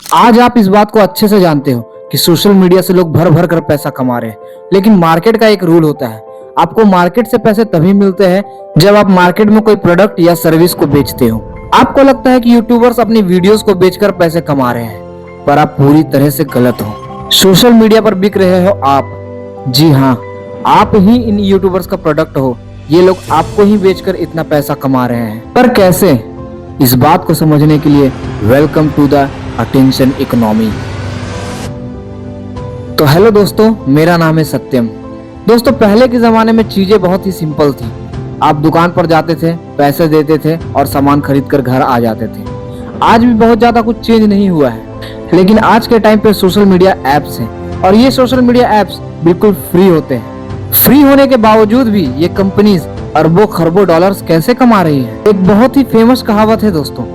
आज आप इस बात को अच्छे से जानते हो कि सोशल मीडिया से लोग भर भर कर पैसा कमा रहे हैं, लेकिन मार्केट का एक रूल होता है। आपको मार्केट से पैसे तभी मिलते हैं जब आप मार्केट में कोई प्रोडक्ट या सर्विस को बेचते हो। आपको लगता है कि यूट्यूबर्स अपनी वीडियोस को बेचकर पैसे कमा रहे हैं, पर आप पूरी तरह से गलत हो। सोशल मीडिया पर बिक रहे हो आप। जी हाँ, आप ही इन यूट्यूबर्स का प्रोडक्ट हो। ये लोग आपको ही बेचकर इतना पैसा कमा रहे हैं, पर कैसे? इस बात को समझने के लिए welcome to the attention economy. तो हेलो दोस्तों, मेरा नाम है सत्यम। दोस्तों, पहले के जमाने में चीजें बहुत ही सिंपल थी। आप दुकान पर जाते थे, पैसे देते थे और सामान खरीद कर घर आ जाते थे। आज भी बहुत ज्यादा कुछ चेंज नहीं हुआ है, लेकिन आज के टाइम पे सोशल मीडिया एप्स हैं और ये सोशल मीडिया एप्स बिल्कुल फ्री होते हैं। फ्री होने के बावजूद भी ये कंपनीज अरबों खरबों डॉलर्स कैसे कमा रही है? एक बहुत ही फेमस कहावत है दोस्तों,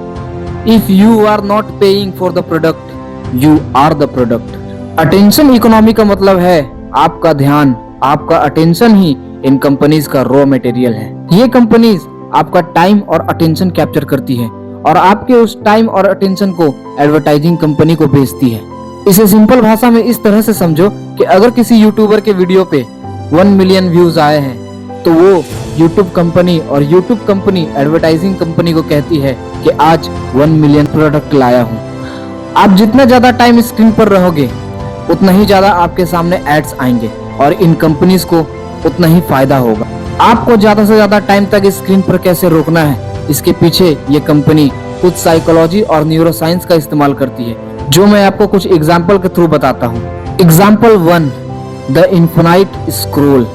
if you are not paying for the product you are the product. Attention economy का मतलब है आपका ध्यान, आपका अटेंशन ही इन कंपनीज का रॉ मटेरियल है। ये कंपनीज आपका टाइम और अटेंशन कैप्चर करती है और आपके उस टाइम और अटेंशन को एडवर्टाइजिंग कंपनी को बेचती है। इसे सिंपल भाषा में इस तरह से समझो कि अगर किसी यूट्यूबर के वीडियो पे 1 मिलियन व्यूज आए हैं तो वो यूट्यूब कंपनी और यूट्यूब कंपनी एडवर्टाइजिंग कंपनी को कहती है कि आज 1 मिलियन प्रोडक्ट लाया हूँ। आप जितना ज्यादा टाइम स्क्रीन पर रहोगे उतना ही ज्यादा आपके सामने एड्स आएंगे और इन कंपनीज को उतना ही फायदा होगा। आपको ज्यादा से ज्यादा टाइम तक स्क्रीन पर कैसे रोकना है, इसके पीछे ये कंपनी कुछ साइकोलॉजी और न्यूरोसाइंस का इस्तेमाल करती है, जो मैं आपको कुछ एग्जाम्पल के थ्रू बताता हूँ। एग्जाम्पल 1, द इन्फिनाइट स्क्रॉल,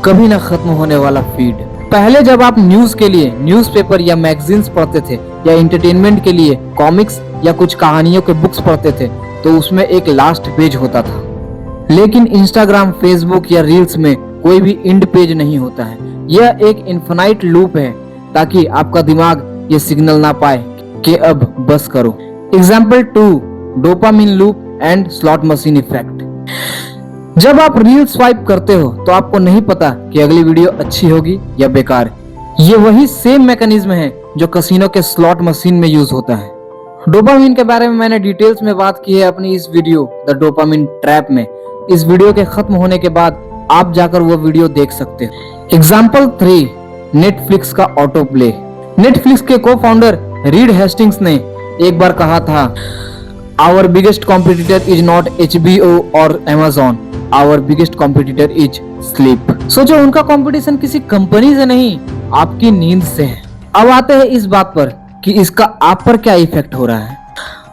कभी ना खत्म होने वाला फीड। पहले जब आप न्यूज के लिए न्यूज़पेपर या मैगजीन्स पढ़ते थे या एंटरटेनमेंट के लिए कॉमिक्स या कुछ कहानियों के बुक्स पढ़ते थे तो उसमें एक लास्ट पेज होता था, लेकिन इंस्टाग्राम, फेसबुक या रील्स में कोई भी एंड पेज नहीं होता है। यह एक इन्फिनाइट लूप है ताकि आपका दिमाग ये सिग्नल ना पाए कि अब बस करो। Example 2, dopamine loop and slot machine effect. जब आप रील स्वाइप करते हो तो आपको नहीं पता कि अगली वीडियो अच्छी होगी या बेकार। ये वही सेम मैकेनिज्म है जो कसिनो के स्लॉट मशीन में यूज होता है। डोपामिन के बारे में मैंने डिटेल्स में बात की है अपनी इस वीडियो द डोपामिन ट्रैप में। इस वीडियो के खत्म होने के बाद आप जाकर वो वीडियो देख सकते हो। एग्जाम्पल 3, नेटफ्लिक्स का ऑटो प्ले। नेटफ्लिक्स के को फाउंडर रीड हेस्टिंग्स ने एक बार कहा था, our biggest competitor is not HBO और Amazon, our biggest competitor is sleep. सोचो, उनका कंपटीशन किसी कंपनी से नहीं, आपकी नींद से है। अब आते हैं इस बात पर कि इसका आप पर क्या इफेक्ट हो रहा है।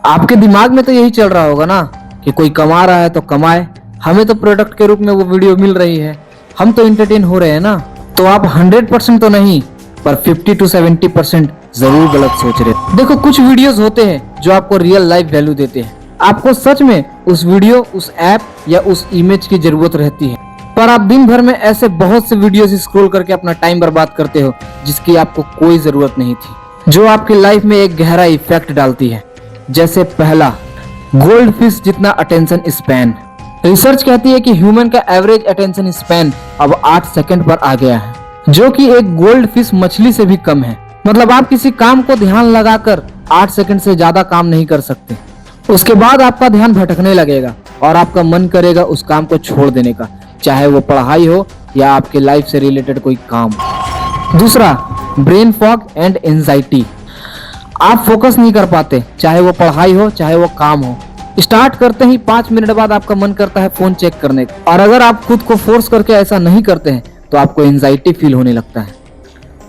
आपके दिमाग में तो यही चल रहा होगा ना कि कोई कमा रहा है तो कमाए, हमें तो प्रोडक्ट के रूप में वो वीडियो मिल रही है, हम तो एंटरटेन हो रहे हैं ना। तो आप 100% तो नहीं, पर 50 to 70% जरूर गलत सोच रहे हैं। देखो, कुछ वीडियोस होते हैं जो आपको रियल लाइफ वैल्यू देते हैं। आपको सच में उस वीडियो, उस ऐप या उस इमेज की जरूरत रहती है, पर आप दिन भर में ऐसे बहुत से वीडियोस स्क्रॉल करके अपना टाइम बर्बाद करते हो जिसकी आपको कोई जरूरत नहीं थी, जो आपकी लाइफ में एक गहरा इफेक्ट डालती है। जैसे पहला, गोल्ड फिश जितना अटेंशन स्पैन। रिसर्च कहती है कि ह्यूमन का एवरेज अटेंशन स्पैन अब 8 सेकंड पर आ गया है, जो कि एक गोल्ड फिश मछली से भी कम है। मतलब आप किसी काम को ध्यान लगाकर 8 सेकंड से ज्यादा काम नहीं कर सकते। उसके बाद आपका ध्यान भटकने लगेगा और आपका मन करेगा उस काम को छोड़ देने का, चाहे वो पढ़ाई हो या आपके लाइफ से रिलेटेड कोई काम। दूसरा, ब्रेन फॉग एंड एंजाइटी। आप फोकस नहीं कर पाते, चाहे वो पढ़ाई हो चाहे वो काम हो। स्टार्ट करते ही 5 मिनट बाद आपका मन करता है फोन चेक करने का, और अगर आप खुद को फोर्स करके ऐसा नहीं करते हैं तो आपको एंजाइटी फील होने लगता है।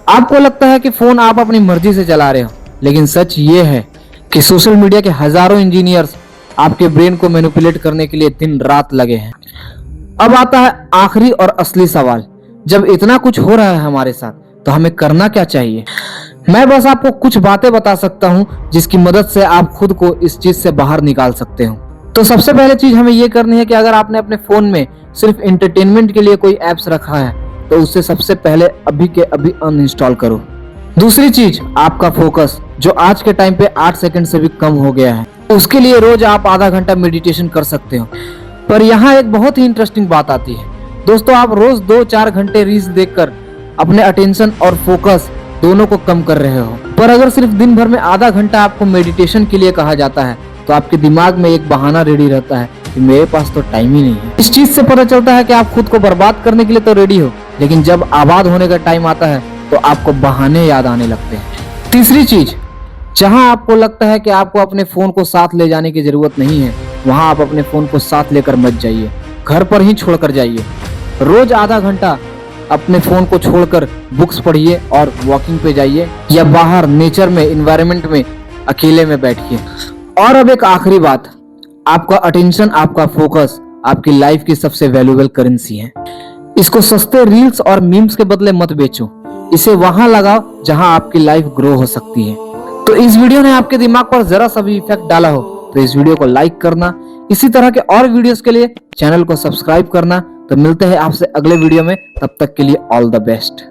आपको लगता है कि फोन आप अपनी मर्जी से चला रहे हो, लेकिन सच ये है कि सोशल मीडिया के हजारों इंजीनियर्स आपके ब्रेन को मैनिपुलेट करने के लिए दिन रात लगे हैं। अब आता है आखिरी और असली सवाल, जब इतना कुछ हो रहा है हमारे साथ तो हमें करना क्या चाहिए? मैं बस आपको कुछ बातें बता सकता हूं जिसकी मदद से आप खुद को इस चीज से बाहर निकाल सकते हो। तो सबसे पहले चीज हमें ये करनी है कि अगर आपने अपने फोन में सिर्फ एंटरटेनमेंट के लिए कोई एप्स रखा है तो उससे सबसे पहले अभी के अभी अनइंस्टॉल करो। दूसरी चीज, आपका फोकस, जो आज के टाइम पे 8 सेकंड से भी कम हो गया है, उसके लिए रोज आप आधा घंटा मेडिटेशन कर सकते हो। पर यहाँ एक बहुत ही इंटरेस्टिंग बात आती है दोस्तों, आप रोज 2-4 घंटे रील्स देखकर अपने अटेंशन और फोकस दोनों को कम कर रहे हो। पर अगर सिर्फ दिन भर में आधा घंटा आपको मेडिटेशन के लिए कहा जाता है तो आपके दिमाग में एक बहाना रेडी रहता है कि मेरे पास तो टाइम ही नहीं है। इस चीज से पता चलता है कि आप खुद को बर्बाद करने के लिए तो रेडी हो, लेकिन जब आबाद होने का टाइम आता है तो आपको बहाने याद आने लगते हैं। तीसरी चीज, जहां आपको लगता है कि आपको अपने फोन को साथ ले जाने की जरूरत नहीं है, वहां आप अपने फोन को साथ लेकर मत जाइए, घर पर ही छोड़कर जाइए। रोज आधा घंटा अपने फोन को छोड़कर बुक्स पढ़िए और वॉकिंग पे जाइए या बाहर नेचर में, इन्वायरमेंट में अकेले में बैठिए। और अब एक आखिरी बात, आपका अटेंशन, आपका फोकस आपकी लाइफ की सबसे वैल्यूएबल करेंसी है। इसको सस्ते रील्स और मीम्स के बदले मत बेचो, इसे वहां लगाओ जहां आपकी लाइफ ग्रो हो सकती है। तो इस वीडियो ने आपके दिमाग पर जरा सा भी इफेक्ट डाला हो तो इस वीडियो को लाइक करना, इसी तरह के और वीडियोस के लिए चैनल को सब्सक्राइब करना। तो मिलते हैं आपसे अगले वीडियो में, तब तक के लिए ऑल द बेस्ट।